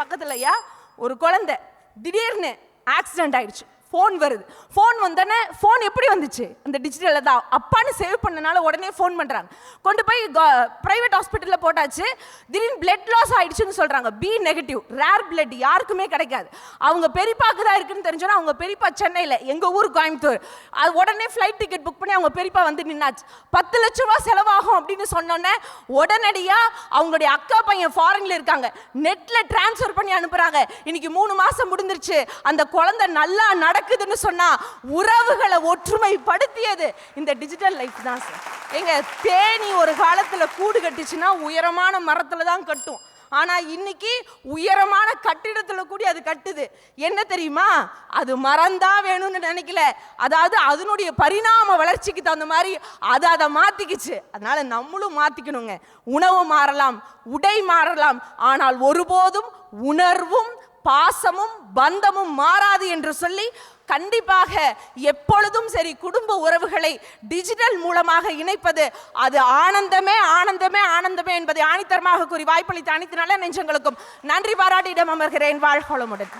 பக்கத்துலயா ஒரு குழந்தை திடீர்னு ஆக்சிடென்ட் ஆயிடுச்சு. ஃபோன் வருது. ஃபோன் வந்தோடனே ஃபோன் எப்படி வந்துச்சு? அந்த டிஜிட்டலில் தான். அப்பான்னு சேவ் பண்ணனால உடனே ஃபோன் பண்ணுறாங்க. கொண்டு போய் ப்ரைவேட் ஹாஸ்பிட்டலில் போட்டாச்சு. திடீர்னு பிளட் லாஸ் ஆயிடுச்சுன்னு சொல்கிறாங்க. பி நெகட்டிவ், ரேர் பிளட் யாருக்குமே கிடைக்காது. அவங்க பெரியப்பாக்கு தான் இருக்குன்னு தெரிஞ்சோன்னா அவங்க பெரியப்பா சென்னையில், எங்கள் ஊர் கோயம்புத்தூர். அது உடனே ஃப்ளைட் டிக்கெட் புக் பண்ணி அவங்க பெரியப்பா வந்து நின்னாச்சு. 10 லட்ச ரூபா செலவாகும் அப்படின்னு சொன்னோன்னே உடனடியாக அவங்களுடைய அக்கா பையன் ஃபாரின்ல இருக்காங்க, நெட்டில் டிரான்ஸ்ஃபர் பண்ணி அனுப்புகிறாங்க. இன்னைக்கு 3 மாதம் முடிஞ்சிருச்சு. அந்த குழந்தை நல்லா நடக்குதுன்னு சொன்னா உறவுகளை ஒற்றுமைப்படுத்தியது இந்த டிஜிட்டல் லைஃப் தான் சார். எங்க தேனி ஒரு காலத்துல கூடு கட்டுச்சுன்னா உயரமான மரத்துல தான் கட்டும். ஆனா இன்னைக்கு உயரமான கட்டிடத்துல கூட அது கட்டுது. என்ன தெரியுமா? அது மறந்தா வேணும்னு நினைக்கல, அதாவது அதனுடைய பரிணாம வளர்ச்சிக்கு தகுந்த மாதிரி அதை மாத்திக்கிச்சு. அதனால நம்மளும் மாத்திக்கணுங்க. உணவு மாறலாம், உடை மாறலாம், ஆனால் ஒருபோதும் உணர்வும் பாசமும் பந்தமும் மாறாது என்று சொல்லி கண்டிப்பாக எப்பொழுதும் சரி குடும்ப உறவுகளை டிஜிட்டல் மூலமாக இணைப்பது அது ஆனந்தமே ஆனந்தமே ஆனந்தமே என்பதை ஆணித்தரமாக கூறி வாய்ப்பளித்த அனைத்து நல்ல நெஞ்சங்களுக்கும் நன்றி பாராட்டி இடம் அமர்கிறேன். வாழ்க வளமுடன்.